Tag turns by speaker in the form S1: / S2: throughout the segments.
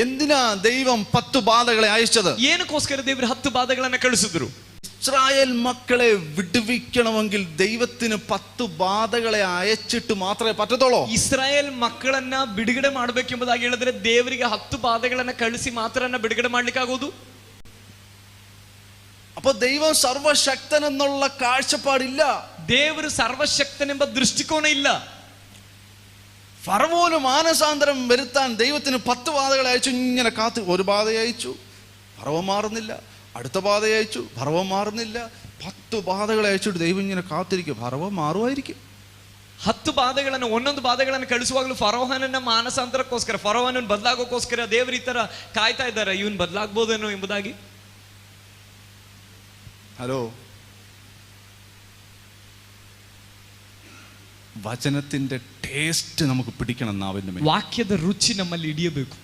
S1: എന്തിനാ ദൈവം 10 ബാധകളെ അയച്ചത്?
S2: ಏನಕ್ಕೋಸ್ಕರ ದೇವರು 10 ಬಾಧೆಗಳನ್ನು ಕಳಿಸಿದ್ರು?
S1: ഇസ്രായേൽ മക്കളെ വിടുവിക്കണമെങ്കിൽ ദൈവത്തിന് 10 ബാധകളെ അയച്ചിട്ട് മാത്രമേ പറ്റത്തുള്ളൂ.
S2: ಇಸ್ರಾಯೇಲ್ ಮಕ್ಕಳನ್ನ ಬಿಡುಗಡೆ ಮಾಡಬೇಕೆಂಬುದಾಗಿ ಹೇಳಿದ್ರೆ ದೇವರಿಗೆ 10 ಬಾಧೆಗಳನ್ನು ಕಳಿಸಿ ಮಾತ್ರನೇ ಬಿಡುಗಡೆ ಮಾಡ್ಲಿಕ್ಕೆ ಆಗೋದು.
S1: അപ്പോൾ ദൈവം സർവശക്തൻ എന്നുള്ള കാഴ്ചപ്പാടില്ല.
S2: ದೇವರು സർവശക്തനെಂಬ ദൃഷ്ടികോണ ഇല്ല.
S1: ഫറവോന് മാനസാന്തരം വരുത്താൻ ദൈവത്തിന് 10 ബാധകളെ അയച്ചു. ഇങ്ങനെ കാത്ത് ഒരു ബാധ അയച്ചു, ഫറവോൻ മാറുന്നില്ല. അടുത്ത ബാധ അയച്ചു, ഫറവോൻ മാറുന്നില്ല. 10 ബാധകളെ അയച്ചിട്ട് ദൈവം ഇങ്ങനെ കാത്തിരിക്കും, ഫറവോൻ മാറുമായിരിക്കും.
S2: 10 ಬಾಧೆಗಳನ್ನು ಒಂದೊಂದು ಬಾಧೆಗಳನ್ನು ಕಳಿಸುವಾಗಲೂ ಫರೋಹನನ್ನ ಮಾನಸಾಂತರಕ್ಕೋಸ್ಕರ, ಫರೋಹನನ್ನು ಬದಲಾಗೋಕ್ಕೋಸ್ಕರ ದೇವರು ಈ ತರ ಕಾಯ್ತಾ ಇದ್ದಾರೆ, ಇವನು ಬದಲಾಗಬಹುದೇನೋ ಎಂಬುದಾಗಿ.
S1: ഹലോ, വചനത്തിന്റെ ടേസ്റ്റ് നമുക്ക് പിടിക്കണം. നാവിന്റെ മേൽ
S2: ವಾಕ್ಯದ ರುಚಿ ನಮ್ಮಲ್ಲಿ ಹಿಡಿಯಬೇಕು.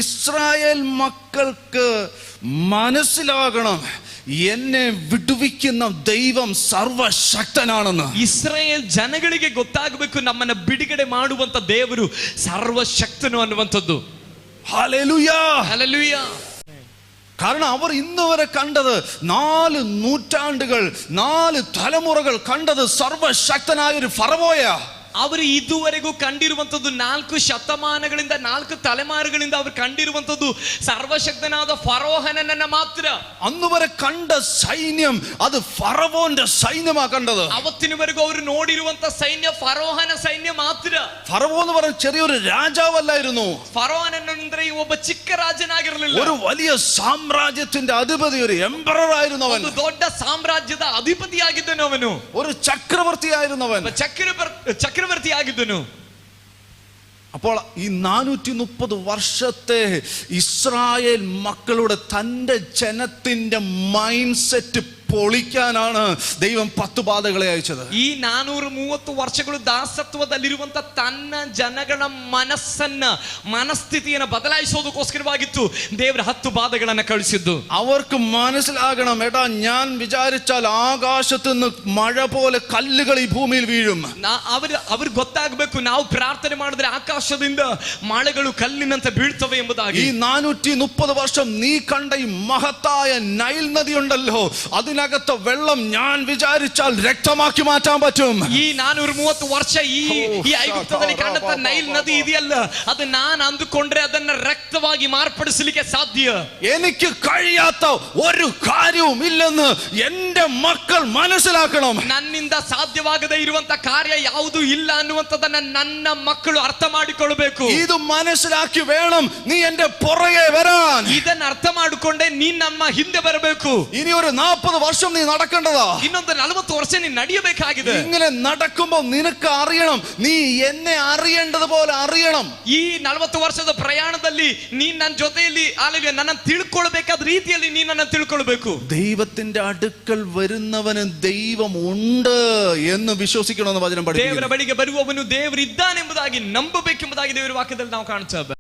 S1: ഇസ്രായേൽ മക്കൾക്ക് മനസ്സിലാകണം, എന്നെ വിടുവിക്കുന്ന ദൈവം സർവശക്തനാണെന്ന്.
S2: ಇಸ್ರಾಯೇಲ್ ಜನಗಳಿಗೆ ಗೊತ್ತಾಗಬೇಕು, ನಮ್ಮನ್ನ ಬಿಡುಗಡೆ ಮಾಡುವಂತ ದೇವರು ಸರ್ವಶಕ್ತನು ಅನ್ನುವಂಥದ್ದು.
S1: Hallelujah,
S2: hallelujah.
S1: കാരണം അവർ ഇന്ന് വരെ കണ്ടത് 4 നൂറ്റാണ്ടുകൾ 4 തലമുറകൾ കണ്ടത് സർവശക്തനായ ഒരു ഫറവോയാ.
S2: ಅವರು ಇದುವರೆಗೂ ಕಂಡಿರುವಂತದ್ದು 4 ಶತಮಾನಗಳಿಂದ 4 ತಲೆಮಾರುಗಳಿಂದ ಅವರು ಕಂಡಿರುವಂತದ್ದು ಸರ್ವಶಕ್ತನಾದ ಫರೋಹನನ್ನ ಮಾತ್ರ.
S1: അന്നുവരെ കണ്ട സൈന്യം അത് ഫറവോന്റെ സൈന്യമാ കണ്ടത്.
S2: ಅವತ್ತಿನವರೆಗೂ ಅವರು ನೋಡಿರುವಂತ ಸೈನ್ಯ ಫರೋಹನ ಸೈನ್ಯ ಮಾತ್ರ.
S1: ഫറവോ എന്ന് പറഞ്ഞ ചെറിയൊരു രാജാവല്ലായിരുന്നു.
S2: ഫറോഹനಂದ್ರೆ ಒಬ್ಬ ಚಿಕ್ಕ ರಾಜನಾಗಿರಲಿಲ್ಲ,
S1: ഒരു വലിയ സാമ്രാജ്യത്തിന്റെ അധിപതി, ഒരു എംപറർ ആയിരുന്നു അവൻ.
S2: ಒಂದು ದೊಡ್ಡ ಸಾಮ್ರಾಜ್ಯದ ಅಧಿಪತಿಯಾಗಿದ್ದನು ಅವನು,
S1: ഒരു ചക്രവർത്തിയായിരുന്നവൻ, ചക്രവർത്തിയാಗಿದ್ದನು. അപ്പോൾ ഈ 430 വർഷത്തെ ഇസ്രായേൽ മക്കളുടെ തന്റെ ജനത്തിന്റെ മൈൻഡ് സെറ്റ് പൊളിക്കാനാണ് ദൈവം 10 ബാധകളെ അയച്ചത്.
S2: ഈ 430 ವರ್ಷಗಳು ದಾಸತ್ವದಲ್ಲಿರುವಂತ ತನ್ನ ಜನಗಳ ಮನಸ್ಥಿತಿಯನ್ನು ಬದಲಾಯಿಸೋದಕ್ಕೋಸ್ಕರವಾಗಿತ್ತು ದೇವರ 10 ಬಾಧೆಗಳನ್ನು ಕಳಿಸಿದ್ದು.
S1: അവർക്ക് മനസ്സിലാകണം, എടാ ഞാൻ വിചാരിച്ചാൽ ആകാശത്ത് നിന്ന് മഴ പോലെ കല്ലുകൾ ഈ ഭൂമിയിൽ വീഴും.
S2: അവർ ಗೊತ್ತಾಗಬೇಕು, ನಾವು ಪ್ರಾರ್ಥನೆ ಮಾಡಿದ್ರೆ ಆಕಾಶದಿಂದ ಮಳೆಗಳು ಕಲ್ಲಿನಂತೆ ಬೀಳ್ತವೆ ಎಂಬುದಾಗಿ.
S1: ഈ 430 വർഷം നീ കണ്ട ഈ മഹത്തായ നൈൽ നദി ഉണ്ടല്ലോ, അതിനകത്തെ വെള്ളം ഞാൻ വിചാരിച്ചാൽ രക്തമാക്കി മാറ്റാൻ പറ്റും.
S2: ഈ 430 ವರ್ಷ ഈ ಐಗುಪ್ತದಲ್ಲಿ ಕಾಣುತ್ತ ನೈಲ್ ನದಿ ಇದೆಯಲ್ಲ, ಅದು ನಾನು ಅಂದುಕೊಂಡ್ರೆ ಅದನ್ನ ರಕ್ತವಾಗಿ ಮಾರ್ಪಡಿಸಲಿಕ್ಕೆ ಸಾಧ್ಯ.
S1: എനിക്ക് കഴിയാത്ത ഒരു കാര്യവും ഇല്ലെന്ന് എന്റെ മക്കൾ മനസ്സിലാക്കണം.
S2: ನನ್ನಿಂದ ಸಾಧ್ಯವಾಗದೇ ಇರುವಂತ ಕಾರ್ಯ ಯಾವುದು ಇಲ್ಲ ಅನ್ನುವಂಥದ್ದನ್ನ ನನ್ನ ಮಕ್ಕಳು ಅರ್ಥ ಮಾಡಿಕೊಳ್ಳಬೇಕು.
S1: ഇത് മനസ്സിലാക്കി വേണം നീ എന്റെ പുറകെ വരാൻ.
S2: ಇದನ್ನ ಅರ್ಥ ಮಾಡಿಕೊಂಡೆ ನೀನ್ ನಮ್ಮ ಹಿಂದೆ ಬರಬೇಕು.
S1: ഇനി ഒരു 40 വർഷം നീ നടക്കേണ്ടതാ.
S2: ಇನ್ನೊಂದು 40 ವರ್ಷ ನೀನು ನಡೆಯಬೇಕಾಗಿದೆ.
S1: ഇങ്ങനെ നടക്കുമ്പോൾ നിനക്ക് അറിയണം, നീ എന്നെ അറിയേണ്ടതുപോലെ അറിയണം.
S2: ಈ 40 ವರ್ಷದ ಪ್ರಯಾಣದಲ್ಲಿ ನೀನ್ ನನ್ನ ಜೊತೆಯಲ್ಲಿ ನನ್ನ ತಿಳ್ಕೊಳ್ಬೇಕಾದ ರೀತಿಯಲ್ಲಿ ನೀನ್ ನನ್ನ ತಿಳ್ಕೊಳ್ಬೇಕು.
S1: ദൈവത്തിന്റെ അടുക്കൽ വരുന്നവന് ദൈവം ഉണ്ട് എന്ന് വിശ്വസിക്കണമെന്ന് വചനം പഠിപ്പിക്കുന്നു.
S2: ದೇವರ ಬಳಿಗೆ ಬರುವವನು ದೇವರಿದ್ದಾನೆಂಬುದಾಗಿ ನಂಬಬೇಕೆಂಬುದಾಗಿ ದೇವರ ವಾಕ್ಯದಲ್ಲಿ ನಾವು ಕಾಣುತ್ತೇವೆ.